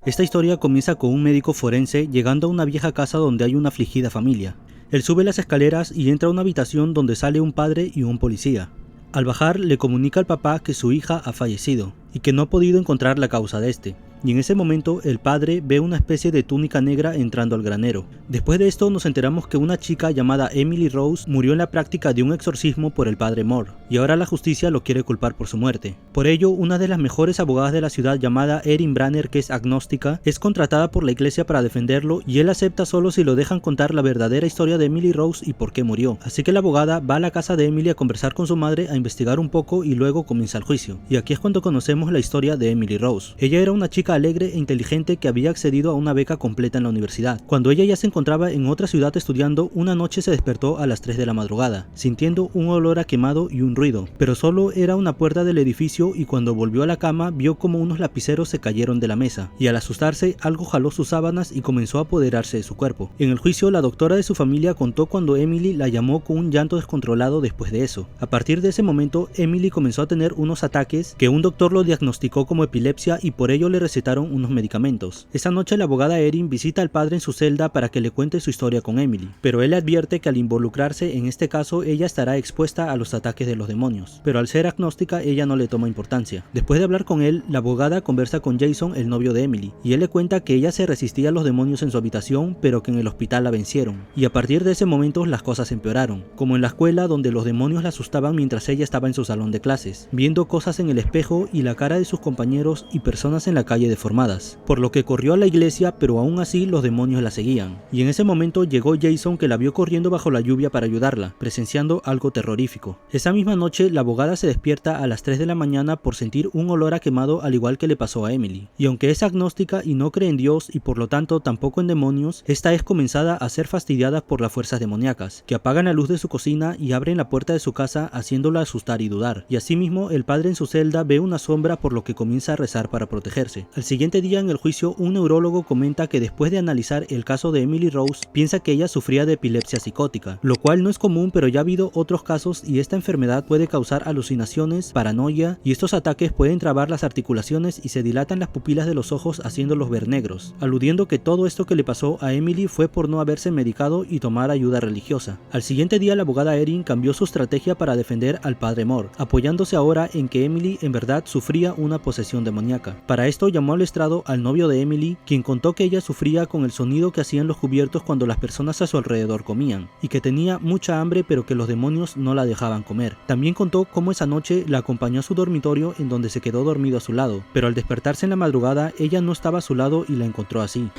Esta historia comienza con un médico forense llegando a una vieja casa donde hay una afligida familia. Él sube las escaleras y entra a una habitación donde sale un padre y un policía. Al bajar le comunica al papá que su hija ha fallecido y que no ha podido encontrar la causa de este. Y en ese momento el padre ve una especie de túnica negra entrando al granero. Después de esto nos enteramos que una chica llamada Emily Rose murió en la práctica de un exorcismo por el padre Moore, y ahora la justicia lo quiere culpar por su muerte. Por ello, una de las mejores abogadas de la ciudad llamada Erin Branner, que es agnóstica, es contratada por la iglesia para defenderlo, y él acepta solo si lo dejan contar la verdadera historia de Emily Rose y por qué murió. Así que la abogada va a la casa de Emily a conversar con su madre, a investigar un poco y luego comienza el juicio. Y aquí es cuando conocemos la historia de Emily Rose. Ella era una chica alegre e inteligente que había accedido a una beca completa en la universidad. Cuando ella ya se encontraba en otra ciudad estudiando, una noche se despertó a las 3 de la madrugada, sintiendo un olor a quemado y un ruido, pero solo era una puerta del edificio, y cuando volvió a la cama vio como unos lapiceros se cayeron de la mesa, y al asustarse algo jaló sus sábanas y comenzó a apoderarse de su cuerpo. En el juicio, la doctora de su familia contó cuando Emily la llamó con un llanto descontrolado después de eso. A partir de ese momento, Emily comenzó a tener unos ataques que un doctor lo diagnosticó como epilepsia y por ello le recetaron unos medicamentos. Esa noche la abogada Erin visita al padre en su celda para que le cuente su historia con Emily, pero él le advierte que al involucrarse en este caso ella estará expuesta a los ataques de los demonios, pero al ser agnóstica ella no le toma importancia. Después de hablar con él, la abogada conversa con Jason, el novio de Emily, y él le cuenta que ella se resistía a los demonios en su habitación, pero que en el hospital la vencieron, y a partir de ese momento las cosas empeoraron, como en la escuela donde los demonios la asustaban mientras ella estaba en su salón de clases, viendo cosas en el espejo y la cara de sus compañeros y personas en la calle deformadas, por lo que corrió a la iglesia, pero aún así los demonios la seguían. Y en ese momento llegó Jason, que la vio corriendo bajo la lluvia para ayudarla, presenciando algo terrorífico. Esa misma noche la abogada se despierta a las 3 de la mañana por sentir un olor a quemado, al igual que le pasó a Emily. Y aunque es agnóstica y no cree en Dios y por lo tanto tampoco en demonios, esta es comenzada a ser fastidiada por las fuerzas demoníacas, que apagan la luz de su cocina y abren la puerta de su casa haciéndola asustar y dudar. Y asimismo el padre en su celda ve una sombra, por lo que comienza a rezar para protegerse. Al siguiente día en el juicio, un neurólogo comenta que después de analizar el caso de Emily Rose, piensa que ella sufría de epilepsia psicótica, lo cual no es común, pero ya ha habido otros casos y esta enfermedad puede causar alucinaciones, paranoia, y estos ataques pueden trabar las articulaciones y se dilatan las pupilas de los ojos haciéndolos ver negros, aludiendo que todo esto que le pasó a Emily fue por no haberse medicado y tomar ayuda religiosa. Al siguiente día la abogada Erin cambió su estrategia para defender al padre Moore, apoyándose ahora en que Emily en verdad sufría una posesión demoníaca. Para esto llamó al estrado al novio de Emily, quien contó que ella sufría con el sonido que hacían los cubiertos cuando las personas a su alrededor comían, y que tenía mucha hambre pero que los demonios no la dejaban comer. También contó cómo esa noche la acompañó a su dormitorio, en donde se quedó dormido a su lado, pero al despertarse en la madrugada ella no estaba a su lado y la encontró así.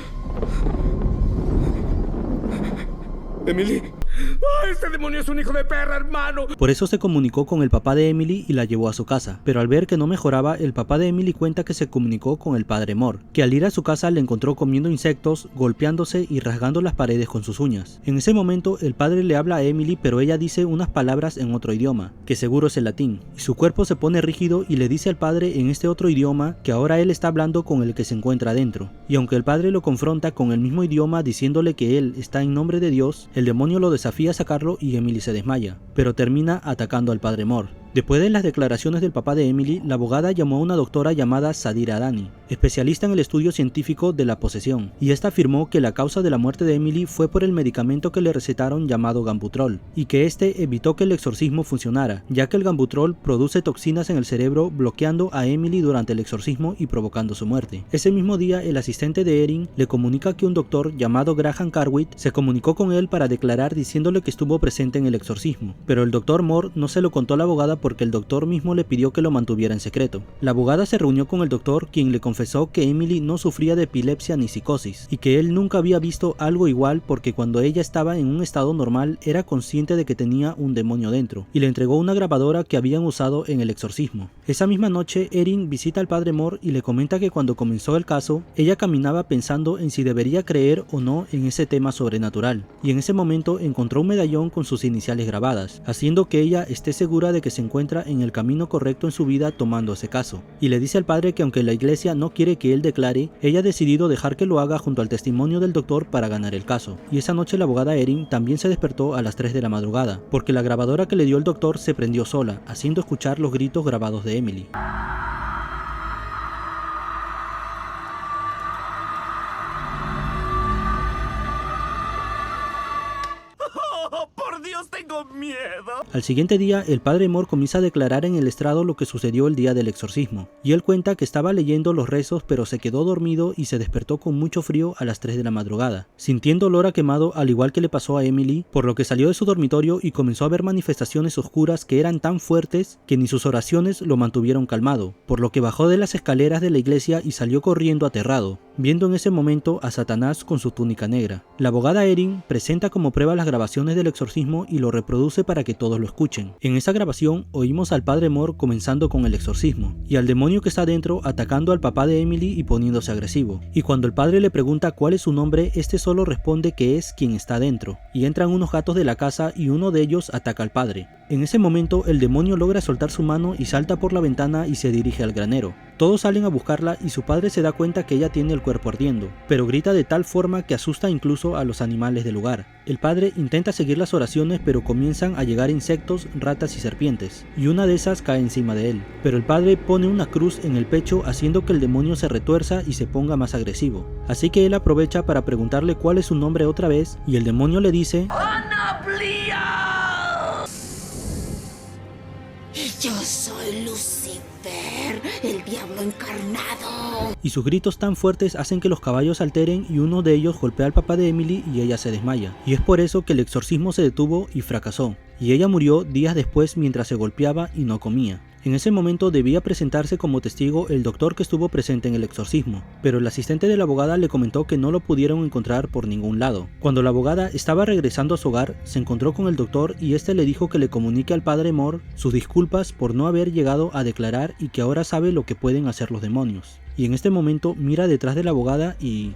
Emily. ¡Oh, este demonio es un hijo de perra, hermano! Por eso se comunicó con el papá de Emily y la llevó a su casa, pero al ver que no mejoraba, el papá de Emily cuenta que se comunicó con el padre Moore, que al ir a su casa le encontró comiendo insectos, golpeándose y rasgando las paredes con sus uñas. En ese momento el padre le habla a Emily, pero ella dice unas palabras en otro idioma, que seguro es el latín, y su cuerpo se pone rígido y le dice al padre en este otro idioma que ahora él está hablando con el que se encuentra adentro. Y aunque el padre lo confronta con el mismo idioma diciéndole que él está en nombre de Dios, el demonio lo desafía a sacarlo y Emily se desmaya, pero termina atacando al padre Moore. Después de las declaraciones del papá de Emily, la abogada llamó a una doctora llamada Sadira Dani, especialista en el estudio científico de la posesión, y esta afirmó que la causa de la muerte de Emily fue por el medicamento que le recetaron llamado Gambutrol, y que este evitó que el exorcismo funcionara, ya que el Gambutrol produce toxinas en el cerebro, bloqueando a Emily durante el exorcismo y provocando su muerte. Ese mismo día, el asistente de Erin le comunica que un doctor llamado Graham Carwitt se comunicó con él para declarar diciéndole que estuvo presente en el exorcismo, pero el doctor Moore no se lo contó a la abogada porque el doctor mismo le pidió que lo mantuviera en secreto. La abogada se reunió con el doctor, quien le confesó que Emily no sufría de epilepsia ni psicosis, y que él nunca había visto algo igual porque cuando ella estaba en un estado normal era consciente de que tenía un demonio dentro, y le entregó una grabadora que habían usado en el exorcismo. Esa misma noche, Erin visita al padre Moore y le comenta que cuando comenzó el caso, ella caminaba pensando en si debería creer o no en ese tema sobrenatural, y en ese momento encontró un medallón con sus iniciales grabadas, haciendo que ella esté segura de que se encuentra en el camino correcto en su vida tomando ese caso, y le dice al padre que aunque la iglesia no quiere que él declare, ella ha decidido dejar que lo haga junto al testimonio del doctor para ganar el caso. Y esa noche la abogada Erin también se despertó a las 3 de la madrugada, porque la grabadora que le dio el doctor se prendió sola, haciendo escuchar los gritos grabados de Emily. Al siguiente día, el padre Moore comienza a declarar en el estrado lo que sucedió el día del exorcismo, y él cuenta que estaba leyendo los rezos pero se quedó dormido y se despertó con mucho frío a las 3 de la madrugada, sintiendo olor a quemado al igual que le pasó a Emily, por lo que salió de su dormitorio y comenzó a ver manifestaciones oscuras que eran tan fuertes que ni sus oraciones lo mantuvieron calmado, por lo que bajó de las escaleras de la iglesia y salió corriendo aterrado, viendo en ese momento a Satanás con su túnica negra. La abogada Erin presenta como prueba las grabaciones del exorcismo y lo reproduce para que todos lo escuchen. En esa grabación oímos al padre Moore comenzando con el exorcismo, y al demonio que está dentro atacando al papá de Emily y poniéndose agresivo. Y cuando el padre le pregunta cuál es su nombre, este solo responde que es quien está dentro, y entran unos gatos de la casa y uno de ellos ataca al padre. En ese momento el demonio logra soltar su mano y salta por la ventana y se dirige al granero. Todos salen a buscarla y su padre se da cuenta que ella tiene el cuerpo ardiendo, pero grita de tal forma que asusta incluso a los animales del lugar. El padre intenta seguir las oraciones pero comienzan a llegar insectos, ratas y serpientes, y una de esas cae encima de él. Pero el padre pone una cruz en el pecho haciendo que el demonio se retuerza y se ponga más agresivo. Así que él aprovecha para preguntarle cuál es su nombre otra vez y el demonio le dice: Yo soy Lucifer, el diablo encarnado. Y sus gritos tan fuertes hacen que los caballos alteren y uno de ellos golpea al papá de Emily y ella se desmaya. Y es por eso que el exorcismo se detuvo y fracasó. Y ella murió días después mientras se golpeaba y no comía. En ese momento debía presentarse como testigo el doctor que estuvo presente en el exorcismo, pero el asistente de la abogada le comentó que no lo pudieron encontrar por ningún lado. Cuando la abogada estaba regresando a su hogar, se encontró con el doctor y este le dijo que le comunique al padre Moore sus disculpas por no haber llegado a declarar y que ahora sabe lo que pueden hacer los demonios. Y en este momento mira detrás de la abogada y...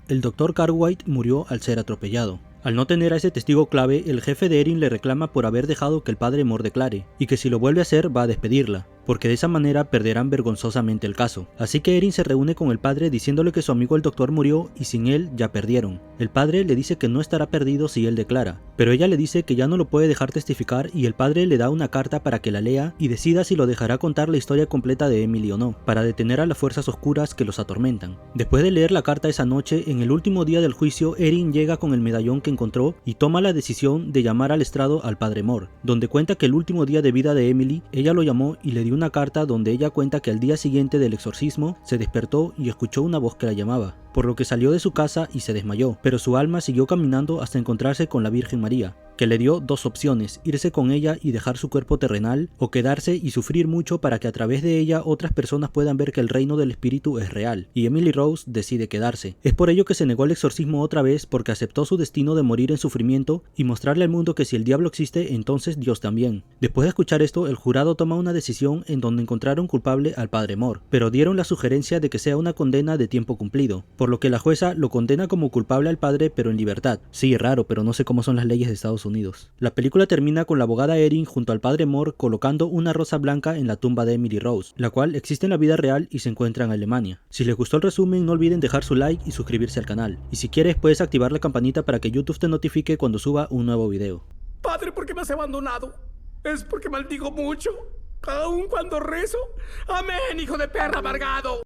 el doctor Cartwright murió al ser atropellado. Al no tener a ese testigo clave, el jefe de Erin le reclama por haber dejado que el padre Moore declare, y que si lo vuelve a hacer va a despedirla, porque de esa manera perderán vergonzosamente el caso. Así que Erin se reúne con el padre diciéndole que su amigo el doctor murió y sin él ya perdieron. El padre le dice que no estará perdido si él declara, pero ella le dice que ya no lo puede dejar testificar y el padre le da una carta para que la lea y decida si lo dejará contar la historia completa de Emily o no, para detener a las fuerzas oscuras que los atormentan. Después de leer la carta esa noche, en el último día del juicio, Erin llega con el medallón que encontró y toma la decisión de llamar al estrado al padre Moore, donde cuenta que el último día de vida de Emily, ella lo llamó y le dio una carta donde ella cuenta que al día siguiente del exorcismo se despertó y escuchó una voz que la llamaba, por lo que salió de su casa y se desmayó, pero su alma siguió caminando hasta encontrarse con la Virgen María, que le dio dos opciones: irse con ella y dejar su cuerpo terrenal, o quedarse y sufrir mucho para que a través de ella otras personas puedan ver que el reino del espíritu es real, y Emily Rose decide quedarse. Es por ello que se negó al exorcismo otra vez, porque aceptó su destino de morir en sufrimiento y mostrarle al mundo que si el diablo existe, entonces Dios también. Después de escuchar esto, el jurado toma una decisión en donde encontraron culpable al padre Moore, pero dieron la sugerencia de que sea una condena de tiempo cumplido, por lo que la jueza lo condena como culpable al padre pero en libertad. Sí, raro, pero no sé cómo son las leyes de Estados Unidos. La película termina con la abogada Erin junto al padre Moore colocando una rosa blanca en la tumba de Emily Rose, la cual existe en la vida real y se encuentra en Alemania. Si les gustó el resumen, no olviden dejar su like y suscribirse al canal. Y si quieres, puedes activar la campanita para que YouTube te notifique cuando suba un nuevo video. Padre, ¿por qué me has abandonado? Es porque maldigo mucho, aun cuando rezo. Amén, hijo de perra amargado.